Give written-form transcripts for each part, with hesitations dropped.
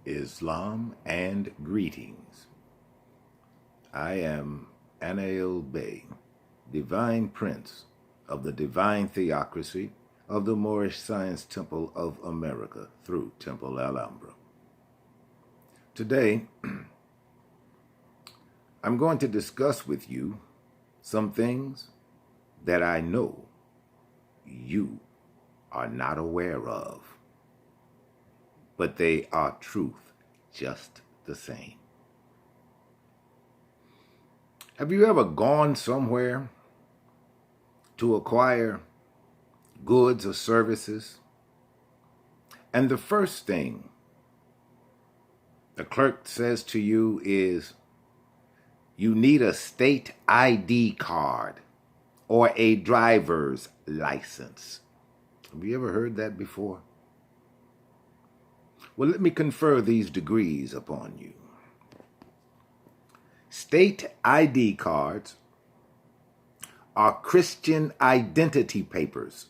Islam and greetings. I am Princeanaelbey, Divine Prince of the Divine Theocracy of the Moorish Science Temple of America through Temple Alhambra. Today, I'm going to discuss with you some things that I know you are not aware of, but they are truth just the same. Have you ever gone somewhere to acquire goods or services, and the first thing the clerk says to you is, you need a state ID card or a driver's license? Have you ever heard that before? Well, let me confer these degrees upon you. State ID cards are Christian identity papers.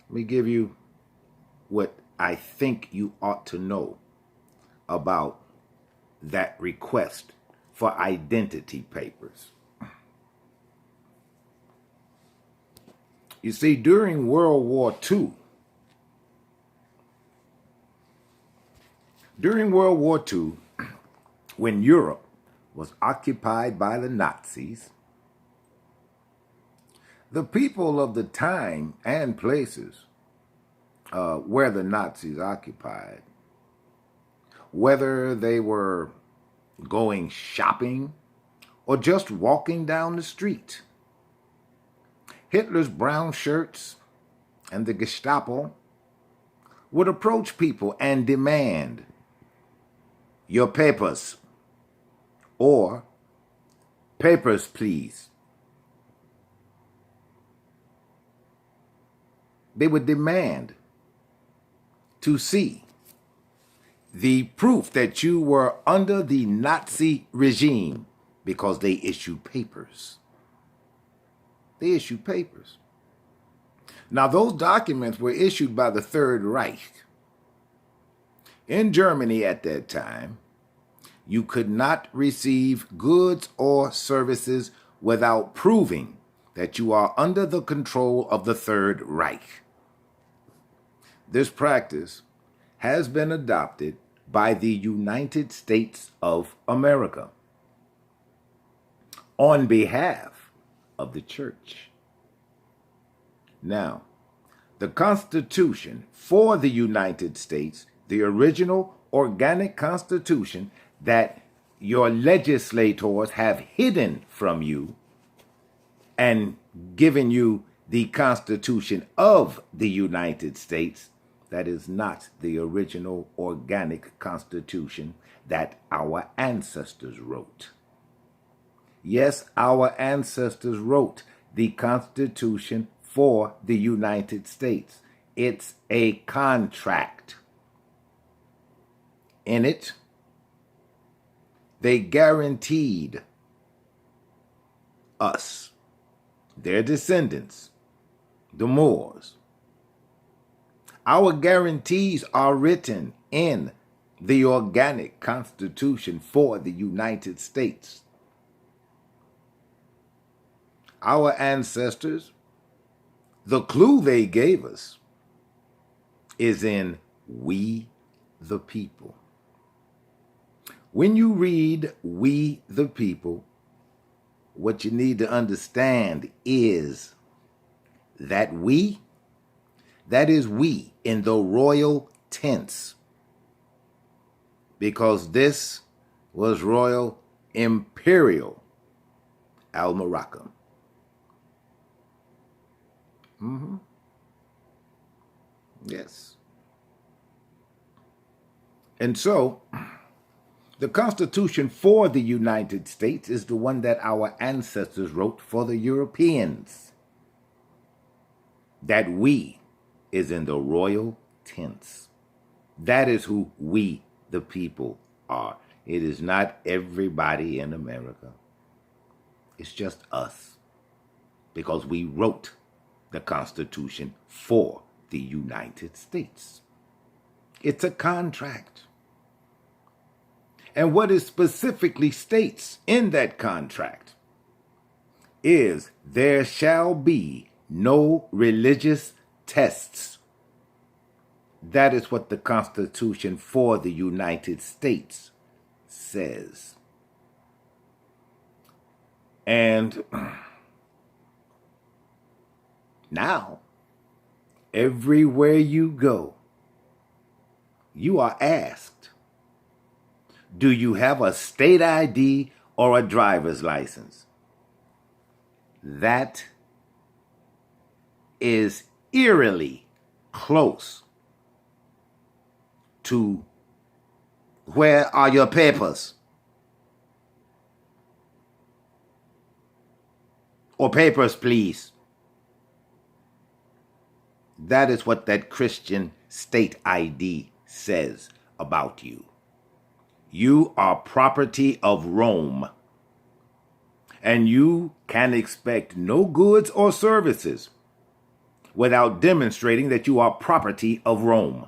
Let me give you what I think you ought to know about that request for identity papers. You see, during World War II, when Europe was occupied by the Nazis, the people of the time and places where the Nazis occupied, whether they were going shopping or just walking down the street, Hitler's brown shirts and the Gestapo would approach people and demand your papers, or papers, please. They would demand to see the proof that you were under the Nazi regime because they issued papers. They issued papers. Now, those documents were issued by the Third Reich. In Germany at that time, you could not receive goods or services without proving that you are under the control of the Third Reich. This practice has been adopted by the United States of America on behalf of the church. Now, the Constitution for the United States, the original organic Constitution that your legislators have hidden from you and given you the Constitution of the United States, that is not the original organic Constitution that our ancestors wrote. Yes, our ancestors wrote the Constitution for the United States. It's a contract. In it, they guaranteed us, their descendants, the Moors. Our guarantees are written in the organic Constitution for the United States. Our ancestors, the clue they gave us is in We the People. When you read We the People, what you need to understand is that we, that is we in the royal tense, because this was Royal Imperial Al-Morocco. Yes. And so, the Constitution for the United States is the one that our ancestors wrote for the Europeans. That we is in the royal tense. That is who we, the people, are. It is not everybody in America. It's just us. Because we wrote the Constitution for the United States. It's a contract. And what it specifically states in that contract is there shall be no religious tests. That is what the Constitution for the United States says. And now, everywhere you go, you are asked, do you have a state ID or a driver's license? That is eerily close to where are your papers? Or papers, please. That is what that Christian state ID says about you. You are property of Rome, and you can expect no goods or services without demonstrating that you are property of Rome,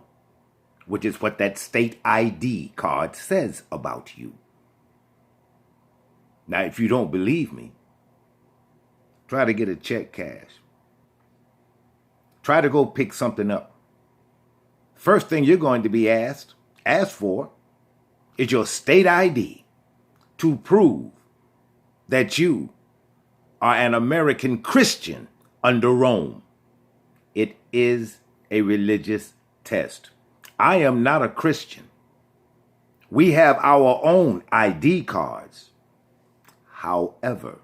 which is what that state ID card says about you. Now, if you don't believe me, try to get a check cash. Try to go pick something up. First thing you're going to be asked for, is your state ID to prove that you are an American Christian under Rome. It is a religious test. I am not a Christian. We have our own ID cards. However,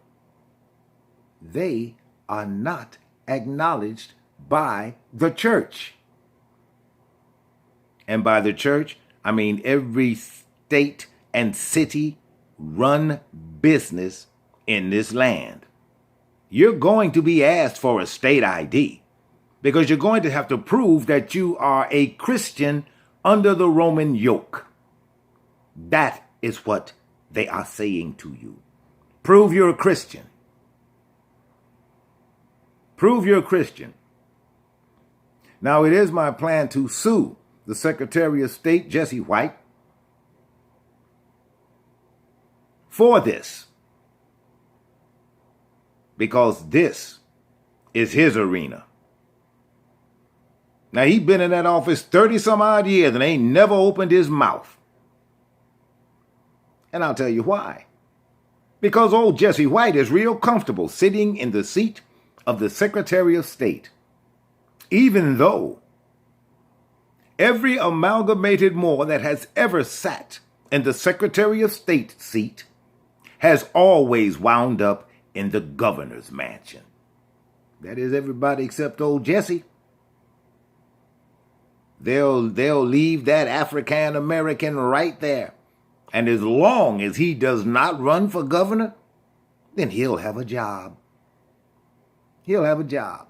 they are not acknowledged by the church. And by the church, I mean every state and city run business in this land. You're going to be asked for a state ID because you're going to have to prove that you are a Christian under the Roman yoke. That is what they are saying to you. Prove you're a Christian. Prove you're a Christian. Now, it is my plan to sue the Secretary of State, Jesse White, for this, because this is his arena. Now, he's been in that office 30 some odd years and ain't never opened his mouth. And I'll tell you why. Because old Jesse White is real comfortable sitting in the seat of the Secretary of State, even though every amalgamated Moor that has ever sat in the Secretary of State seat has always wound up in the governor's mansion. That is everybody except old Jesse. They'll leave that African American right there. And as long as he does not run for governor, then he'll have a job. He'll have a job.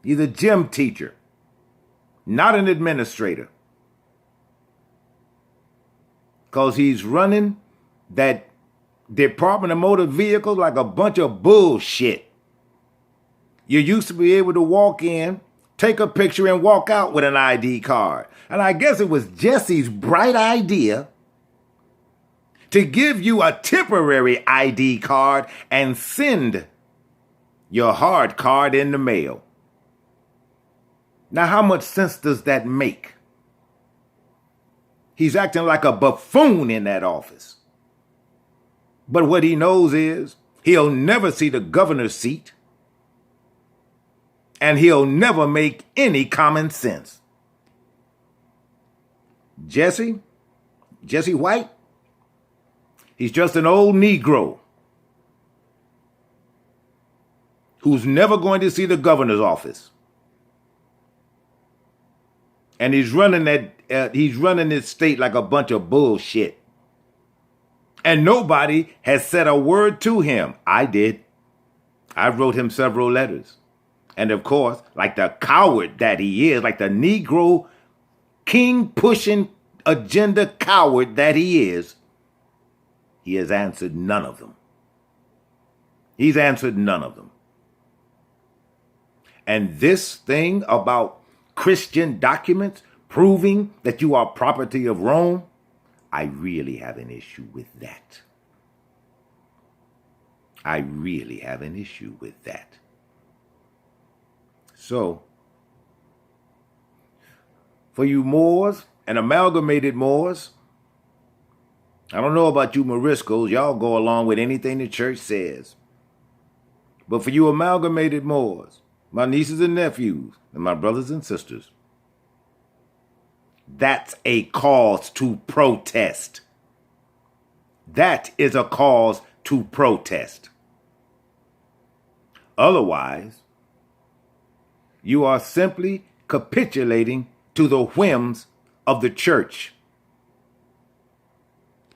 He's a gym teacher, not an administrator. Because he's running that Department of Motor Vehicles like a bunch of bullshit. You used to be able to walk in, take a picture, and walk out with an ID card. And I guess it was Jesse's bright idea to give you a temporary ID card and send your hard card in the mail. Now, how much sense does that make? He's acting like a buffoon in that office. But what he knows is he'll never see the governor's seat, and he'll never make any common sense. Jesse White, he's just an old Negro who's never going to see the governor's office. And he's running this state like a bunch of bullshit. And nobody has said a word to him. I did. I wrote him several letters. And of course, like the coward that he is, like the Negro king-pushing agenda coward that he is, he has answered none of them. He's answered none of them. And this thing about Christian documents proving that you are property of Rome, I really have an issue with that. I really have an issue with that. So, for you Moors and amalgamated Moors, I don't know about you Moriscos, y'all go along with anything the church says. But for you amalgamated Moors, my nieces and nephews, and my brothers and sisters, that's a cause to protest. That is a cause to protest. Otherwise, you are simply capitulating to the whims of the church.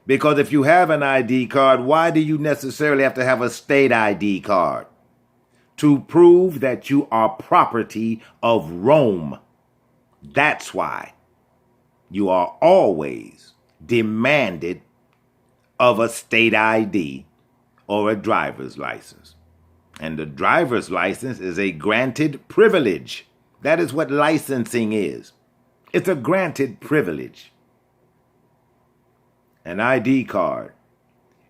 Because if you have an ID card, why do you necessarily have to have a state ID card? To prove that you are property of Rome. That's why you are always demanded of a state ID or a driver's license. And the driver's license is a granted privilege. That is what licensing is. It's a granted privilege. An ID card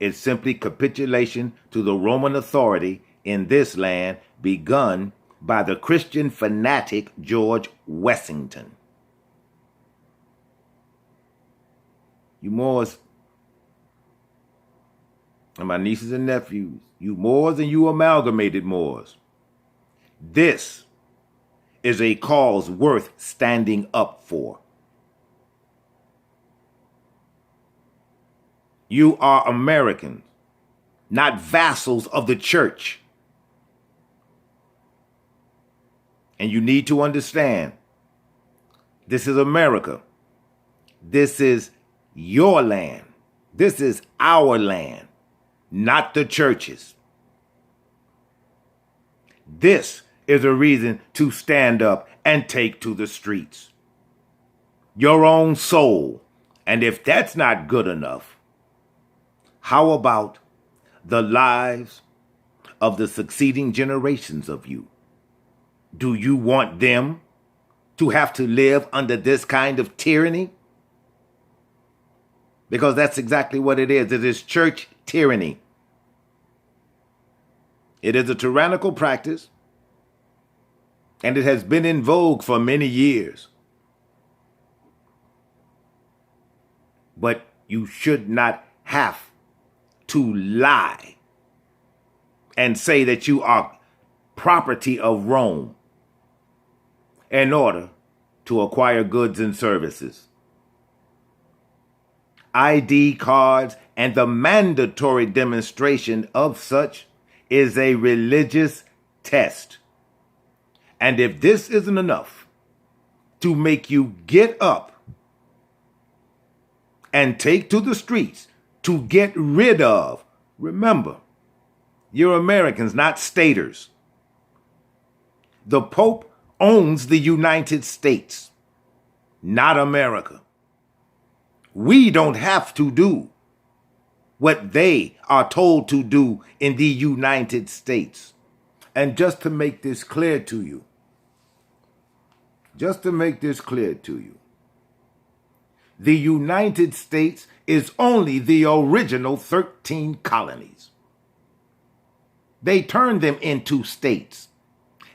is simply capitulation to the Roman authority in this land begun by the Christian fanatic George Washington. You Moors and my nieces and nephews, you Moors and you amalgamated Moors, this is a cause worth standing up for. You are Americans, not vassals of the church. And you need to understand, this is America. This is your land. This is our land, not the church's. This is a reason to stand up and take to the streets. Your own soul. And if that's not good enough, how about the lives of the succeeding generations of you? Do you want them to have to live under this kind of tyranny? Because that's exactly what it is. It is church tyranny. It is a tyrannical practice, and it has been in vogue for many years. But you should not have to lie and say that you are property of Rome in order to acquire goods and services. ID cards and the mandatory demonstration of such is a religious test. And if this isn't enough to make you get up and take to the streets to get rid of, remember, you're Americans, not staters. The Pope owns the United States, not America. We don't have to do what they are told to do in the United States. And just to make this clear to you, the United States is only the original 13 colonies. They turned them into states.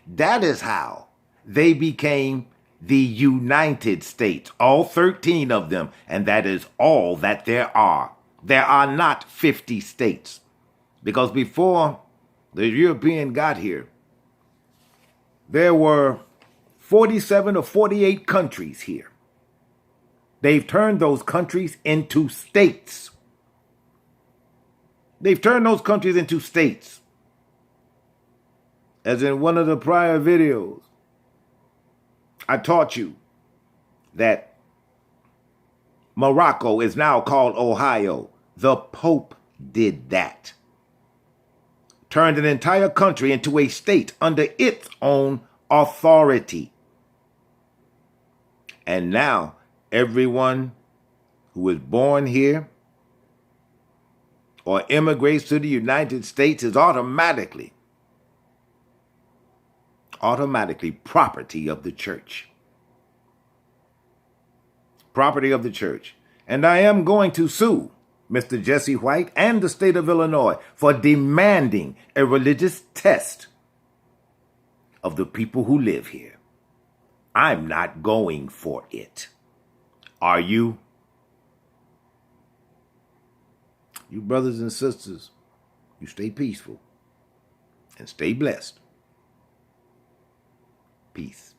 That is how they became the United States, all 13 of them, and that is all that there are. There are not 50 states, because before the European got here, there were 47 or 48 countries here. They've turned those countries into states. As in one of the prior videos, I taught you that Morocco is now called Ohio. The Pope did that. Turned an entire country into a state under its own authority. And now everyone who is born here or immigrates to the United States is automatically property of the church. property of the church. And I am going to sue Mr. Jesse White and the state of Illinois for demanding a religious test of the people who live here. I'm not going for it. Are you? You brothers and sisters, you stay peaceful and stay blessed. Peace.